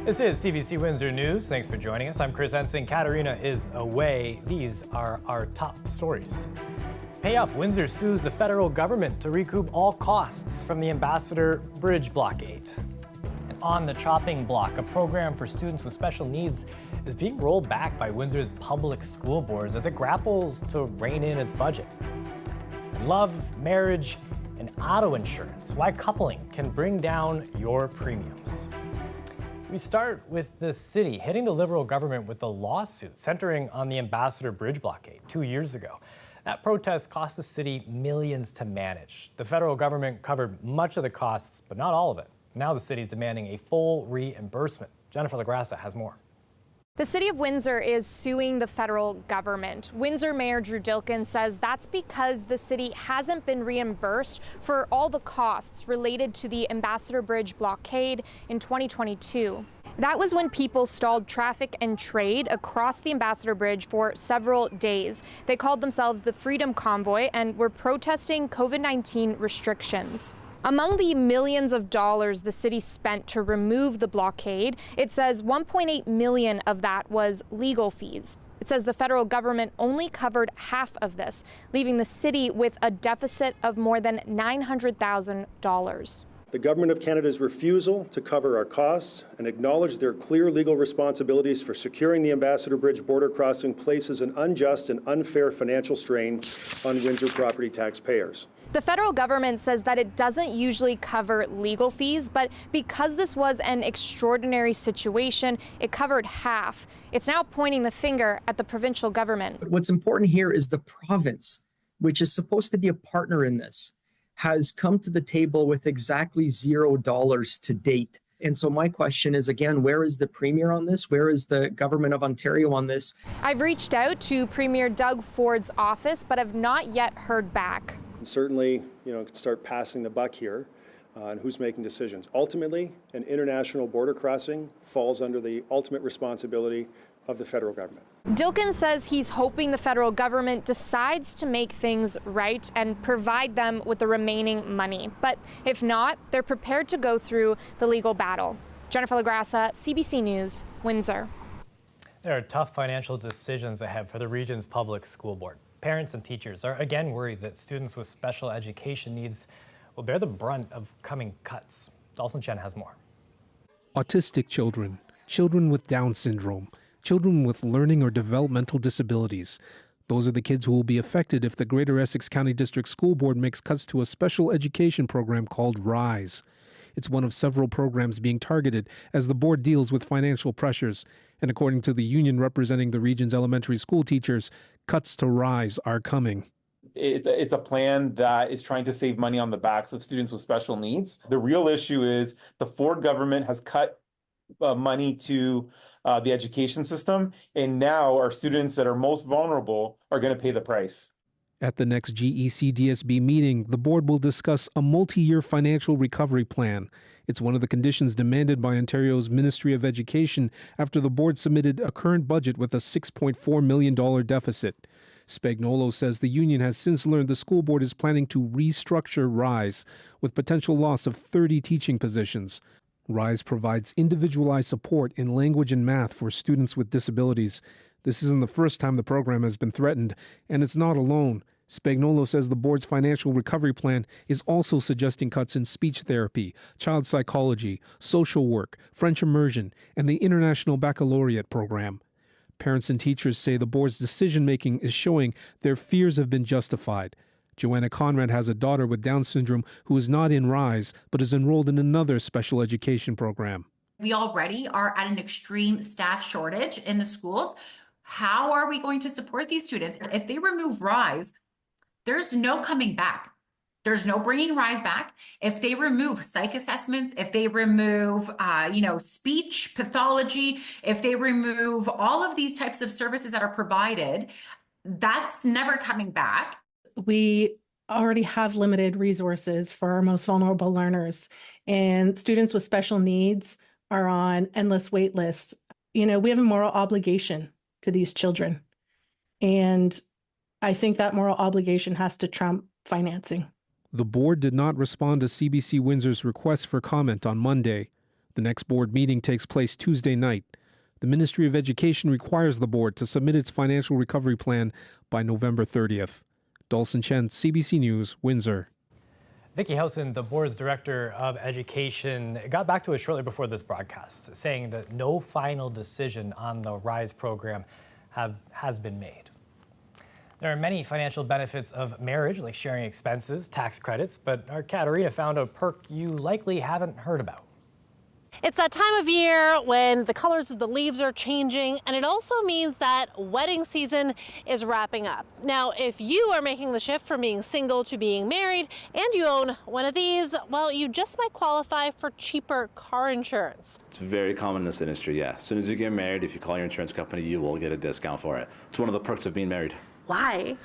This is CBC Windsor News. Thanks for joining us. I'm Chris Hensing. Katarina is away. These are our top stories. Pay up. Windsor sues the federal government to recoup all costs from the Ambassador Bridge blockade. And on the chopping block, a program for students with special needs is being rolled back by Windsor's public school boards as it grapples to rein in its budget. And love, marriage, and auto insurance. Why coupling can bring down your premiums. We start with the city hitting the Liberal government with a lawsuit centering on the Ambassador Bridge blockade 2 years ago. That protest cost the city millions to manage. The federal government covered much of the costs, but not all of it. Now the city's demanding a full reimbursement. Jennifer LaGrassa has more. The city of Windsor is suing the federal government. Windsor Mayor Drew Dilkin says that's because the city hasn't been reimbursed for all the costs related to the Ambassador Bridge blockade in 2022. That was when people stalled traffic and trade across the Ambassador Bridge for several days. They called themselves the Freedom Convoy and were protesting COVID-19 restrictions. Among the millions of dollars the city spent to remove the blockade, it says 1.8 million of that was legal fees. It says the federal government only covered half of this, leaving the city with a deficit of more than $900,000. The Government of Canada's refusal to cover our costs and acknowledge their clear legal responsibilities for securing the Ambassador Bridge border crossing places an unjust and unfair financial strain on Windsor property taxpayers. The federal government says that it doesn't usually cover legal fees, but because this was an extraordinary situation, it covered half. It's now pointing the finger at the provincial government. What's important here is the province, which is supposed to be a partner in this, has come to the table with exactly $0 to date. And so my question is, again, where is the Premier on this? Where is the Government of Ontario on this? I've reached out to Premier Doug Ford's office, but have not yet heard back. Certainly, could start passing the buck here on who's making decisions. Ultimately, an international border crossing falls under the ultimate responsibility of the federal government. Dilkin says he's hoping the federal government decides to make things right and provide them with the remaining money. But if not, they're prepared to go through the legal battle. Jennifer LaGrassa, CBC News, Windsor. There are tough financial decisions ahead for the region's public school board. Parents and teachers are again worried that students with special education needs will bear the brunt of coming cuts. Dawson Chen has more. Autistic children, children with Down syndrome, children with learning or developmental disabilities. Those are the kids who will be affected if the Greater Essex County District School Board makes cuts to a special education program called RISE. It's one of several programs being targeted as the board deals with financial pressures. And according to the union representing the region's elementary school teachers, cuts to RISE are coming. It's a plan that is trying to save money on the backs of students with special needs. The real issue is the Ford government has cut money to the education system, and now our students that are most vulnerable are going to pay the price. At the next GEC-DSB meeting, the board will discuss a multi-year financial recovery plan. It's one of the conditions demanded by Ontario's Ministry of Education after the board submitted a current budget with a $6.4 million deficit. Spagnolo says the union has since learned the school board is planning to restructure RISE with potential loss of 30 teaching positions. RISE provides individualized support in language and math for students with disabilities. This isn't the first time the program has been threatened, and it's not alone. Spagnolo says the board's financial recovery plan is also suggesting cuts in speech therapy, child psychology, social work, French immersion, and the International Baccalaureate program. Parents and teachers say the board's decision-making is showing their fears have been justified. Joanna Conrad has a daughter with Down syndrome who is not in RISE, but is enrolled in another special education program. We already are at an extreme staff shortage in the schools. How are we going to support these students? If they remove RISE, there's no coming back. There's no bringing RISE back. If they remove psych assessments, if they remove, speech pathology, if they remove all of these types of services that are provided, that's never coming back. We already have limited resources for our most vulnerable learners, and students with special needs are on endless wait lists. We have a moral obligation to these children. And I think that moral obligation has to trump financing. The board did not respond to CBC Windsor's request for comment on Monday. The next board meeting takes place Tuesday night. The Ministry of Education requires the board to submit its financial recovery plan by November 30th. Dawson Chen, CBC News, Windsor. Vicki Housen, the board's director of education, got back to us shortly before this broadcast, saying that no final decision on the RISE program has been made. There are many financial benefits of marriage, like sharing expenses, tax credits, but our Katarina found a perk you likely haven't heard about. It's that time of year when the colors of the leaves are changing, and it also means that wedding season is wrapping up. Now, if you are making the shift from being single to being married and you own one of these, well, you just might qualify for cheaper car insurance. It's very common in this industry, yeah. As soon as you get married, if you call your insurance company, you will get a discount for it. It's one of the perks of being married. Why?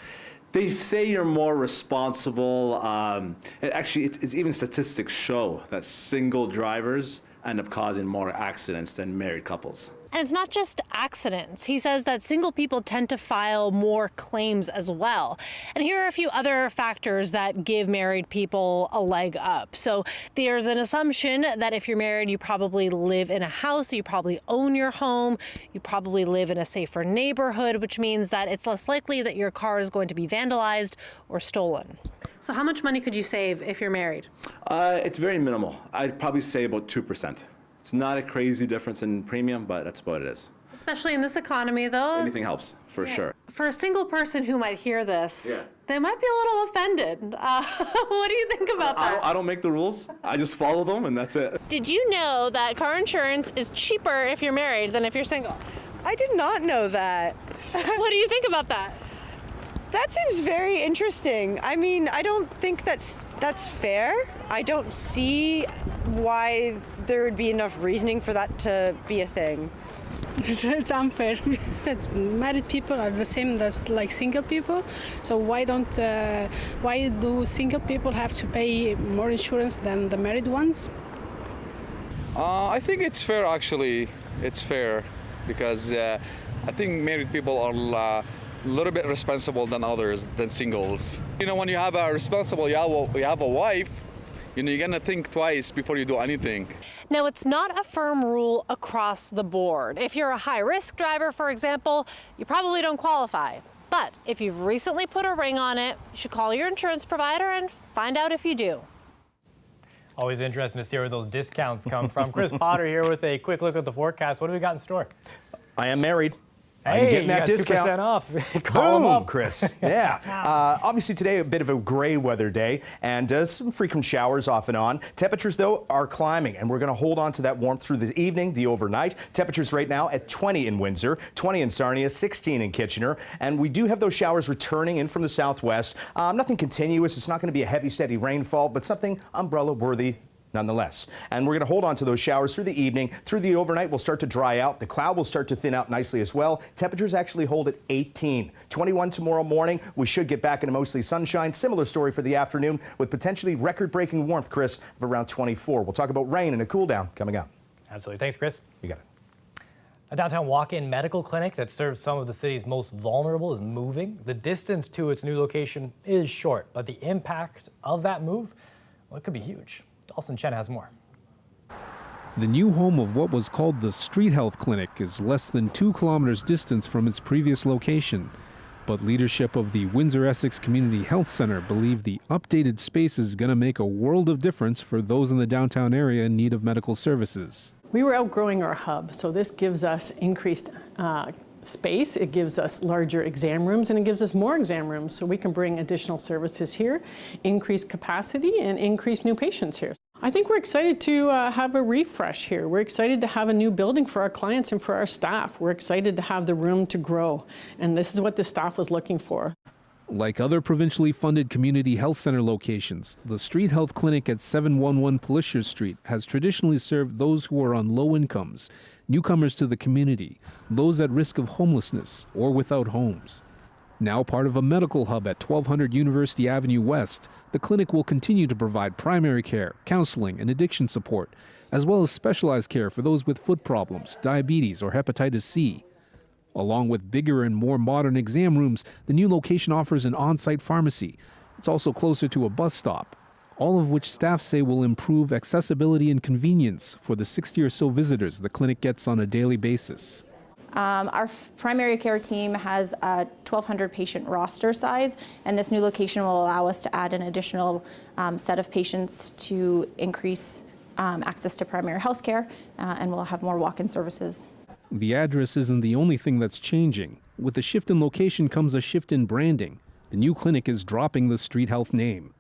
They say you're more responsible. And actually, it's even statistics show that single drivers end up causing more accidents than married couples. And it's not just accidents. He says that single people tend to file more claims as well. And here are a few other factors that give married people a leg up. So there's an assumption that if you're married, you probably live in a house, you probably own your home, you probably live in a safer neighborhood, which means that it's less likely that your car is going to be vandalized or stolen. So how much money could you save if you're married? It's very minimal. I'd probably say about 2%. It's not a crazy difference in premium, but that's what it is. Especially in this economy, though. Anything helps, for sure. For a single person who might hear this, they might be a little offended. What do you think about that? I don't make the rules. I just follow them, and that's it. Did you know that car insurance is cheaper if you're married than if you're single? I did not know that. What do you think about that? That seems very interesting. I mean, I don't think that's fair. I don't see why there would be enough reasoning for that to be a thing. It's unfair. Married people are the same as like single people. So why do single people have to pay more insurance than the married ones? I think it's fair, actually. It's fair because I think married people are a little bit responsible than others, than singles. You know, when you have a responsible, you have a wife, you know, you're gonna think twice before you do anything. Now, it's not a firm rule across the board. If you're a high-risk driver, for example, you probably don't qualify. But if you've recently put a ring on it, you should call your insurance provider and find out if you do. Always interesting to see where those discounts come from. Chris Potter here with a quick look at the forecast. What do we got in store? I am married. Hey, I'm getting that discount. 2% off. Call them up, Chris. Yeah. Obviously today a bit of a gray weather day and some frequent showers off and on. Temperatures though are climbing and we're going to hold on to that warmth through the evening, the overnight. Temperatures right now at 20 in Windsor, 20 in Sarnia, 16 in Kitchener, and we do have those showers returning in from the southwest. Nothing continuous. It's not going to be a heavy, steady rainfall, but something umbrella worthy nonetheless. And we're going to hold on to those showers through the evening. Through the overnight, will start to dry out. The cloud will start to thin out nicely as well. Temperatures actually hold at 18. 21 tomorrow morning. We should get back into mostly sunshine. Similar story for the afternoon with potentially record-breaking warmth, Chris, of around 24. We'll talk about rain and a cool down coming up. Absolutely. Thanks, Chris. You got it. A downtown walk-in medical clinic that serves some of the city's most vulnerable is moving. The distance to its new location is short, but the impact of that move, well, it could be huge. Dawson Chen has more. The new home of what was called the Street Health Clinic is less than 2 kilometers distance from its previous location. But leadership of the Windsor-Essex Community Health Center believe the updated space is going to make a world of difference for those in the downtown area in need of medical services. We were outgrowing our hub, so this gives us increased space, it gives us larger exam rooms, and it gives us more exam rooms so we can bring additional services here, increase capacity, and increase new patients here. I think we're excited to have a refresh here. We're excited to have a new building for our clients and for our staff. We're excited to have the room to grow, and this is what the staff was looking for. Like other provincially funded community health center locations, the Street Health Clinic at 711 Palisher Street has traditionally served those who are on low incomes, newcomers to the community, those at risk of homelessness or without homes. Now part of a medical hub at 1200 University Avenue West, the clinic will continue to provide primary care, counseling, and addiction support, as well as specialized care for those with foot problems, diabetes, or hepatitis C. Along with bigger and more modern exam rooms, the new location offers an on-site pharmacy. It's also closer to a bus stop. all of which staff say will improve accessibility and convenience for the 60 or so visitors the clinic gets on a daily basis. Our primary care team has a 1,200 patient roster size, and this new location will allow us to add an additional set of patients to increase access to primary health care, and we'll have more walk-in services. The address isn't the only thing that's changing. With the shift in location comes a shift in branding. The new clinic is dropping the Street Health name.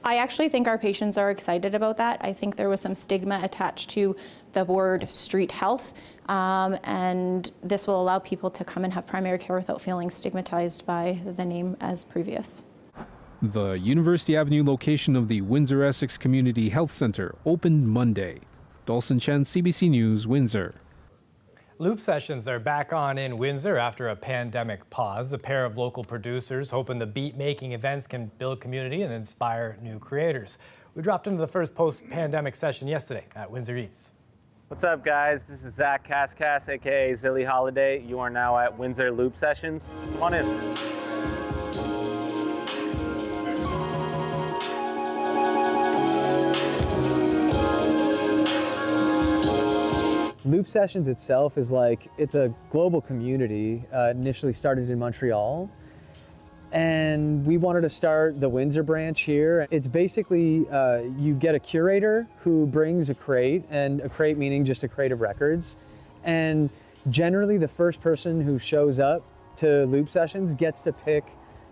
I actually think our patients are excited about that. I think there was some stigma attached to the word street health, and this will allow people to come and have primary care without feeling stigmatized by the name as previous. The University Avenue location of the Windsor Essex Community Health Center opened Monday. Dawson Chen, CBC News, Windsor. Loop sessions are back on in Windsor after a pandemic pause. A pair of local producers hoping the beat-making events can build community and inspire new creators. We dropped into the first post-pandemic session yesterday at Windsor Eats. What's up, guys? This is Zach Cascas, aka Zilly Holiday. You are now at Windsor Loop Sessions. Come on in. Loop Sessions itself is it's a global community, initially started in Montreal. And we wanted to start the Windsor branch here. It's basically, you get a curator who brings a crate, and a crate meaning just a crate of records. And generally the first person who shows up to Loop Sessions gets to pick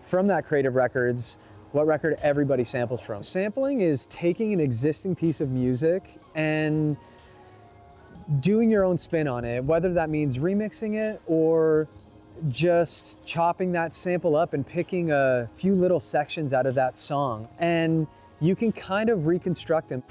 from that crate of records what record everybody samples from. Sampling is taking an existing piece of music and doing your own spin on it, whether that means remixing it or just chopping that sample up and picking a few little sections out of that song. And you can kind of reconstruct them.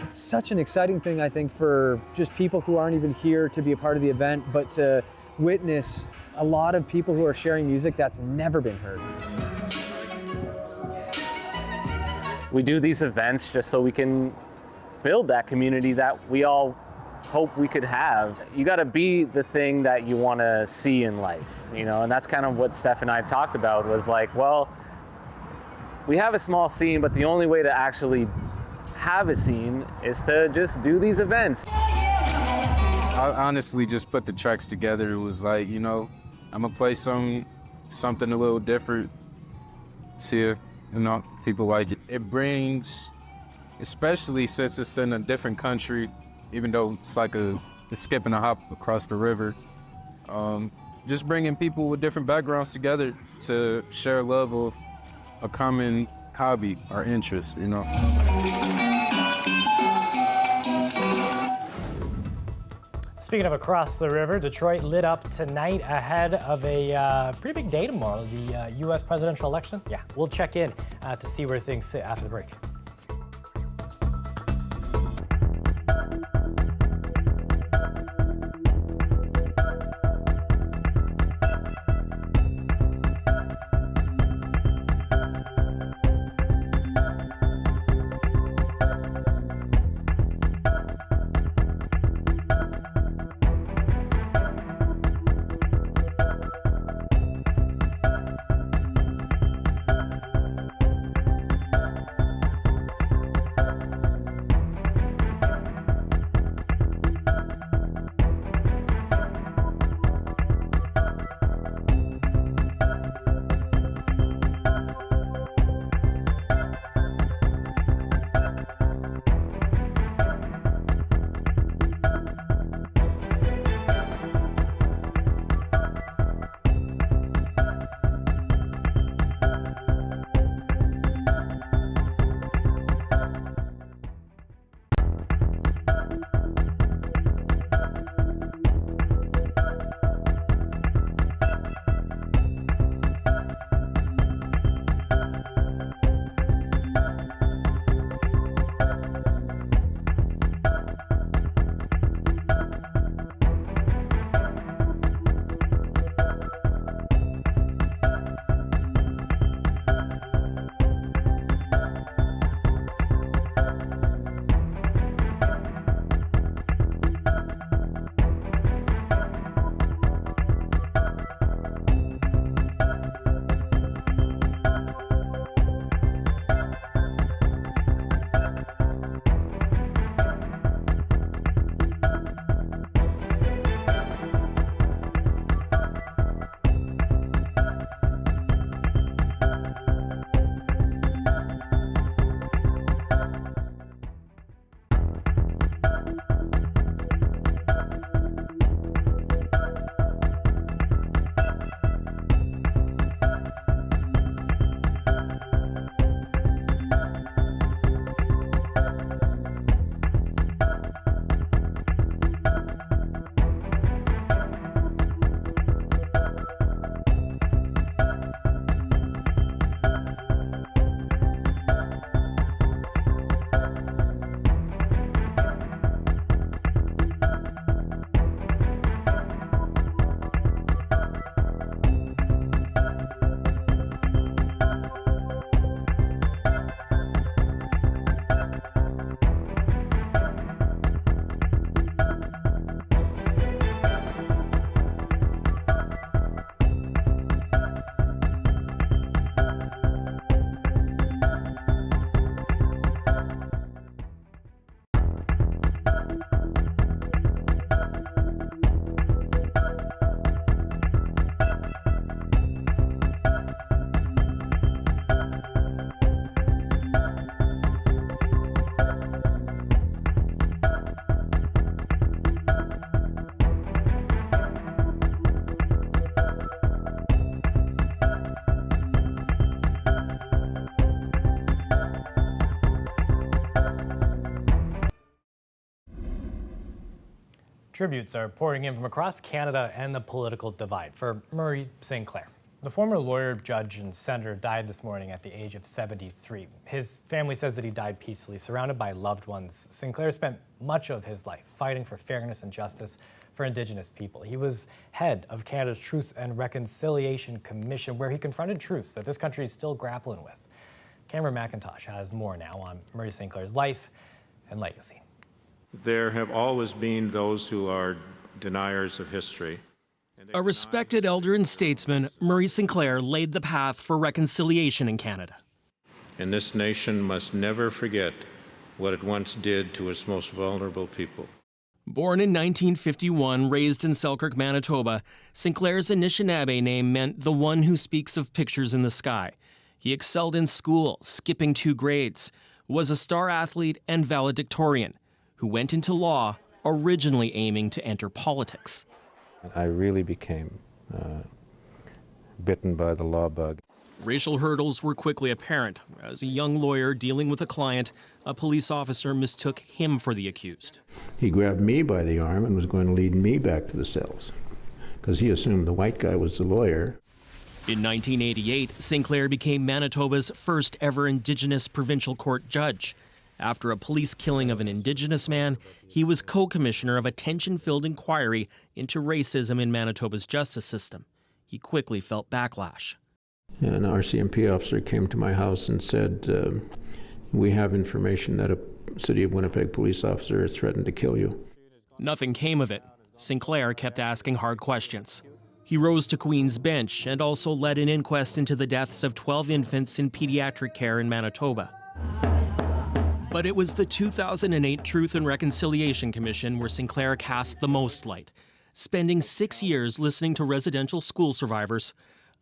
It's such an exciting thing, I think, for just people who aren't even here to be a part of the event, but to witness a lot of people who are sharing music that's never been heard. We do these events just so we can build that community that we all hope we could have. You got to be the thing that you want to see in life, you know, and that's kind of what Steph and I talked about, was like, well, we have a small scene, but the only way to actually have a scene is to just do these events. I honestly just put the tracks together. It was like, you know, I'm gonna play something a little different. See it. You know, people like it. It brings, especially since it's in a different country, even though it's like a skip and a hop across the river, just bringing people with different backgrounds together to share love of a common hobby or interest, you know. Speaking of across the river, Detroit lit up tonight ahead of a pretty big day tomorrow, the U.S. presidential election. Yeah, we'll check in to see where things sit after the break. Tributes are pouring in from across Canada and the political divide for Murray Sinclair. The former lawyer, judge, and senator died this morning at the age of 73. His family says that he died peacefully, surrounded by loved ones. Sinclair spent much of his life fighting for fairness and justice for Indigenous people. He was head of Canada's Truth and Reconciliation Commission, where he confronted truths that this country is still grappling with. Cameron McIntosh has more now on Murray Sinclair's life and legacy. There have always been those who are deniers of history. A respected elder and statesman, Murray Sinclair laid the path for reconciliation in Canada. And this nation must never forget what it once did to its most vulnerable people. Born in 1951, raised in Selkirk, Manitoba, Sinclair's Anishinaabe name meant the one who speaks of pictures in the sky. He excelled in school, skipping 2 grades, was a star athlete and valedictorian, who went into law, originally aiming to enter politics. I really became bitten by the law bug. Racial hurdles were quickly apparent. As a young lawyer dealing with a client, a police officer mistook him for the accused. He grabbed me by the arm and was going to lead me back to the cells because he assumed the white guy was the lawyer. In 1988, Sinclair became Manitoba's first ever Indigenous provincial court judge. After a police killing of an Indigenous man, he was co-commissioner of a tension-filled inquiry into racism in Manitoba's justice system. He quickly felt backlash. An RCMP officer came to my house and said, we have information that a City of Winnipeg police officer has threatened to kill you. Nothing came of it. Sinclair kept asking hard questions. He rose to Queen's Bench and also led an inquest into the deaths of 12 infants in pediatric care in Manitoba. But it was the 2008 Truth and Reconciliation Commission where Sinclair cast the most light, spending 6 years listening to residential school survivors,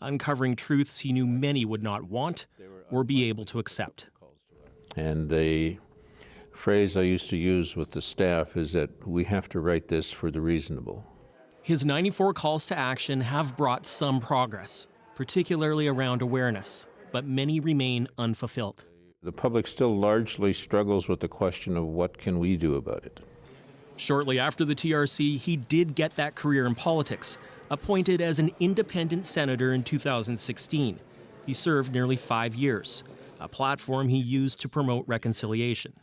uncovering truths he knew many would not want or be able to accept. And the phrase I used to use with the staff is that we have to write this for the reasonable. His 94 calls to action have brought some progress, particularly around awareness, but many remain unfulfilled. The public still largely struggles with the question of what can we do about it. Shortly after the TRC, he did get that career in politics, appointed as an independent senator in 2016. He served nearly 5 years, a platform he used to promote reconciliation.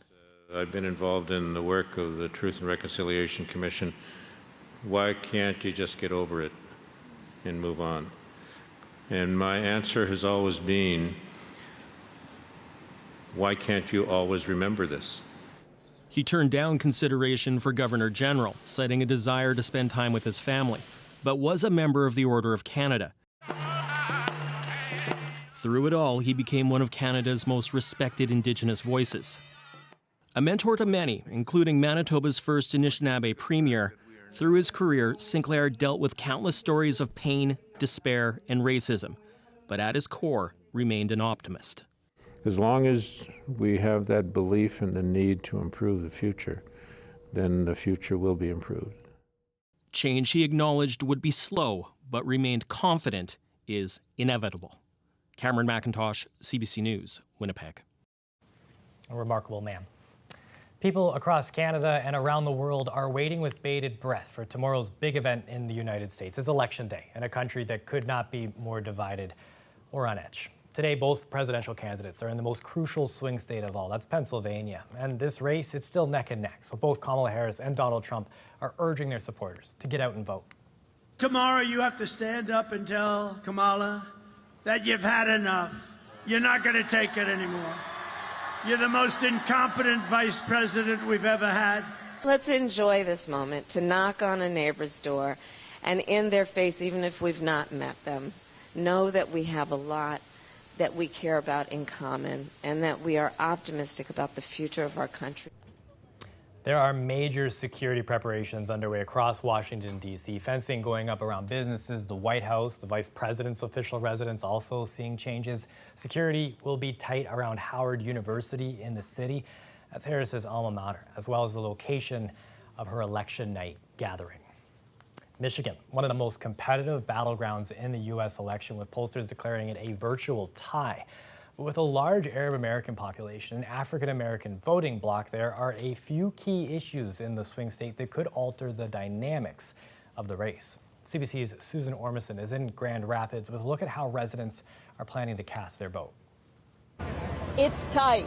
I've been involved in the work of the Truth and Reconciliation Commission. Why can't you just get over it and move on? And my answer has always been, why can't you always remember this? He turned down consideration for Governor General, citing a desire to spend time with his family, but was a member of the Order of Canada. Through it all, he became one of Canada's most respected Indigenous voices. A mentor to many, including Manitoba's first Anishinaabe Premier, through his career, Sinclair dealt with countless stories of pain, despair, and racism, but at his core, remained an optimist. As long as we have that belief in the need to improve the future, then the future will be improved. Change he acknowledged would be slow, but remained confident is inevitable. Cameron McIntosh, CBC News, Winnipeg. A remarkable man. People across Canada and around the world are waiting with bated breath for tomorrow's big event in the United States. It's Election Day in a country that could not be more divided or on edge. Today, both presidential candidates are in the most crucial swing state of all. That's Pennsylvania. And this race, it's still neck and neck. So both Kamala Harris and Donald Trump are urging their supporters to get out and vote. Tomorrow, you have to stand up and tell Kamala that you've had enough. You're not going to take it anymore. You're the most incompetent vice president we've ever had. Let's enjoy this moment to knock on a neighbor's door and in their face, even if we've not met them, know that we have a lot that we care about in common and that we are optimistic about the future of our country. There are major security preparations underway across Washington, D.C. Fencing going up around businesses, the White House, the vice president's official residence also seeing changes. Security will be tight around Howard University in the city. That's Harris's alma mater, as well as the location of her election night gathering. Michigan, one of the most competitive battlegrounds in the U.S. election, with pollsters declaring it a virtual tie. With a large Arab American population and African American voting bloc, there are a few key issues in the swing state that could alter the dynamics of the race. CBC's Susan Ormison is in Grand Rapids with a look at how residents are planning to cast their vote. It's tight.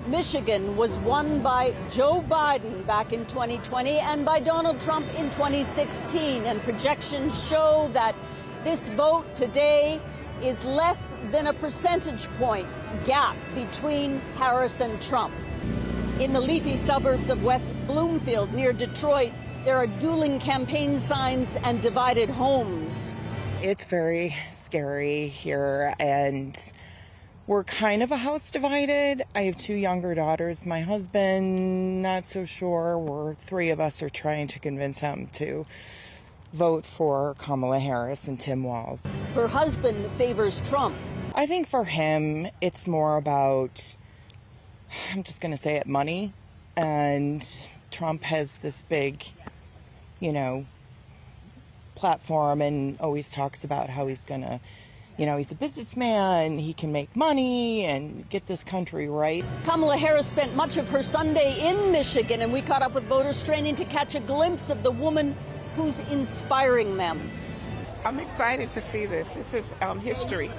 Michigan was won by Joe Biden back in 2020 and by Donald Trump in 2016. And projections show that this vote today is less than a percentage point gap between Harris and Trump. In the leafy suburbs of West Bloomfield near Detroit, there are dueling campaign signs and divided homes. It's very scary here, and we're kind of a house divided. I have 2 younger daughters. My husband, not so sure. 3 of us are trying to convince him to vote for Kamala Harris and Tim Walz. Her husband favors Trump. I think for him, it's more about, I'm just going to say it, money. And Trump has this big, platform and always talks about how he's going to, he's a businessman, he can make money and get this country right. Kamala Harris spent much of her Sunday in Michigan, and we caught up with voters straining to catch a glimpse of the woman who's inspiring them. I'm excited to see this. This is history.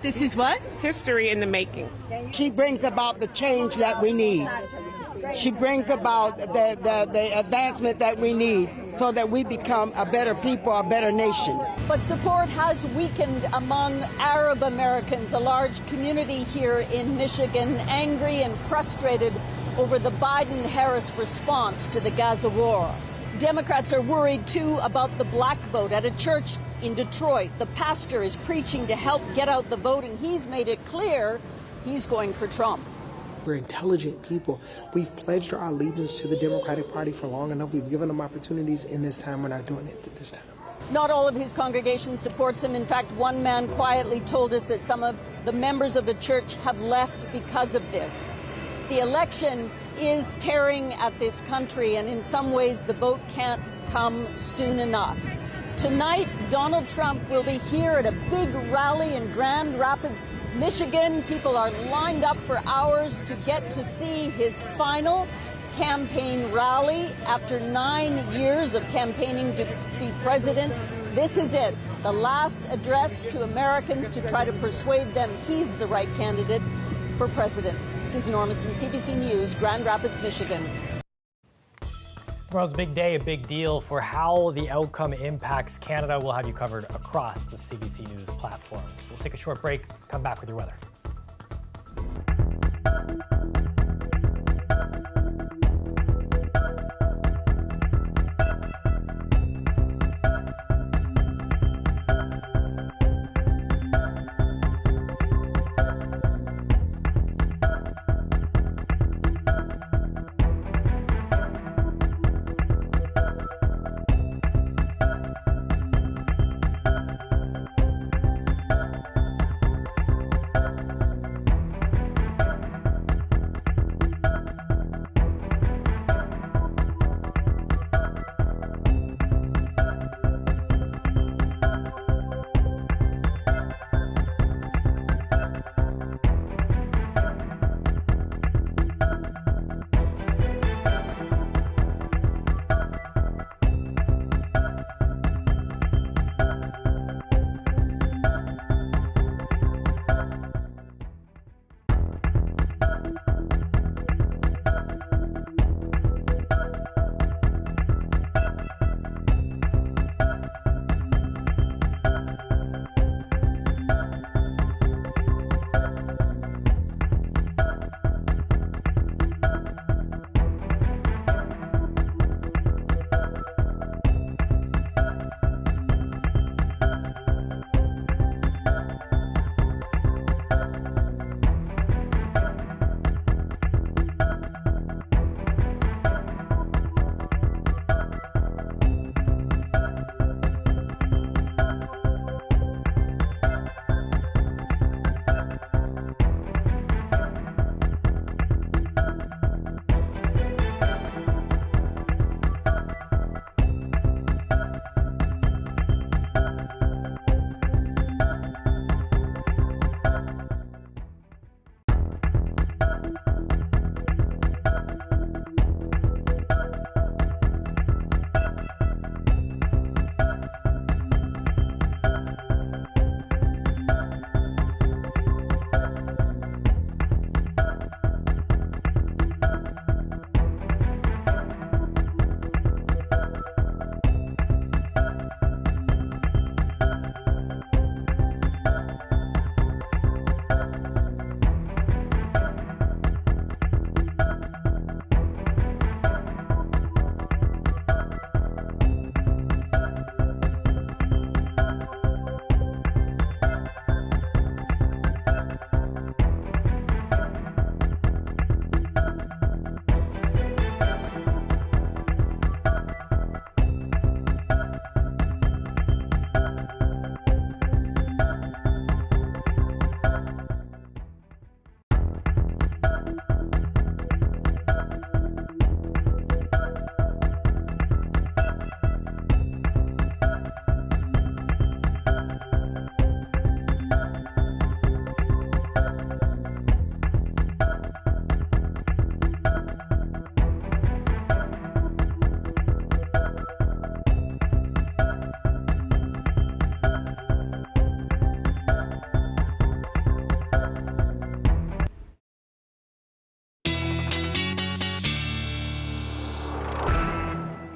This is what? History in the making. She brings about the change that we need. She brings about the advancement that we need so that we become a better people, a better nation. But support has weakened among Arab Americans, a large community here in Michigan, angry and frustrated over the Biden-Harris response to the Gaza war. Democrats are worried, too, about the black vote. At a church in Detroit, the pastor is preaching to help get out the vote, and he's made it clear he's going for Trump. We're intelligent people. We've pledged our allegiance to the Democratic Party for long enough. We've given them opportunities. In this time, we're not doing it at this time. Not all of his congregation supports him. In fact, one man quietly told us that some of the members of the church have left because of this. The election is tearing at this country, and in some ways the vote can't come soon enough. Tonight, Donald Trump will be here at a big rally in Grand Rapids, Michigan. People are lined up for hours to get to see his final campaign rally. After 9 years of campaigning to be president, this is it. The last address to Americans to try to persuade them he's the right candidate for president. Susan Ormison, CBC News, Grand Rapids, Michigan. Tomorrow's a big day, a big deal for how the outcome impacts Canada. We'll have you covered across the CBC News platforms. We'll take a short break, come back with your weather.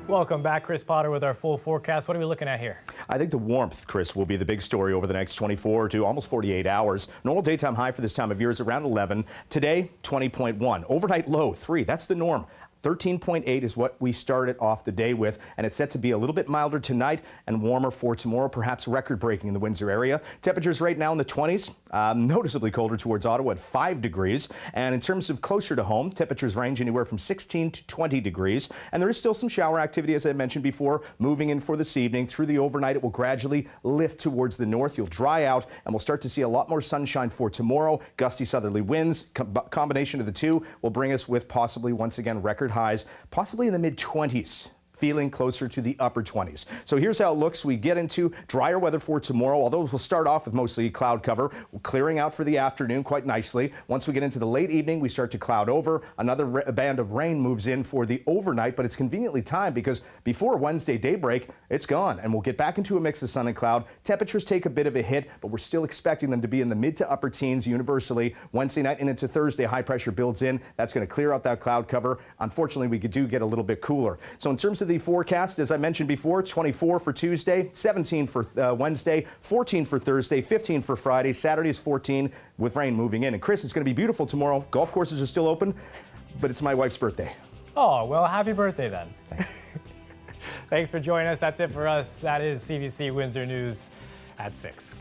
Welcome back. Chris Potter with our full forecast. What are we looking at here? I think the warmth, Chris, will be the big story over the next 24 to almost 48 hours. Normal daytime high for this time of year is around 11. Today, 20.1. Overnight low, 3. That's the norm. 13.8 is what we started off the day with, and it's set to be a little bit milder tonight and warmer for tomorrow, perhaps record-breaking in the Windsor area. Temperatures right now in the 20s, noticeably colder towards Ottawa at 5 degrees. And in terms of closer to home, temperatures range anywhere from 16 to 20 degrees. And there is still some shower activity, as I mentioned before, moving in for this evening. Through the overnight, it will gradually lift towards the north. You'll dry out, and we'll start to see a lot more sunshine for tomorrow. Gusty southerly winds, combination of the two, will bring us with possibly, once again, record highs, possibly in the mid-20s. Feeling closer to the upper 20s. So here's how it looks. We get into drier weather for tomorrow, although we'll start off with mostly cloud cover, clearing out for the afternoon quite nicely. Once we get into the late evening, we start to cloud over. Another band of rain moves in for the overnight, but it's conveniently timed because before Wednesday daybreak, it's gone, and we'll get back into a mix of sun and cloud. Temperatures take a bit of a hit, but we're still expecting them to be in the mid to upper teens universally. Wednesday night and into Thursday, high pressure builds in. That's going to clear out that cloud cover. Unfortunately, we do get a little bit cooler. So in terms of the forecast, as I mentioned before, 24 for Tuesday, 17 for Wednesday, 14 for Thursday, 15 for Friday. Saturday is 14 with rain moving in. And Chris, it's going to be beautiful tomorrow. Golf courses are still open, but it's my wife's birthday. Oh, well, happy birthday then. Thanks for joining us. That's it for us. That is CBC Windsor News at 6.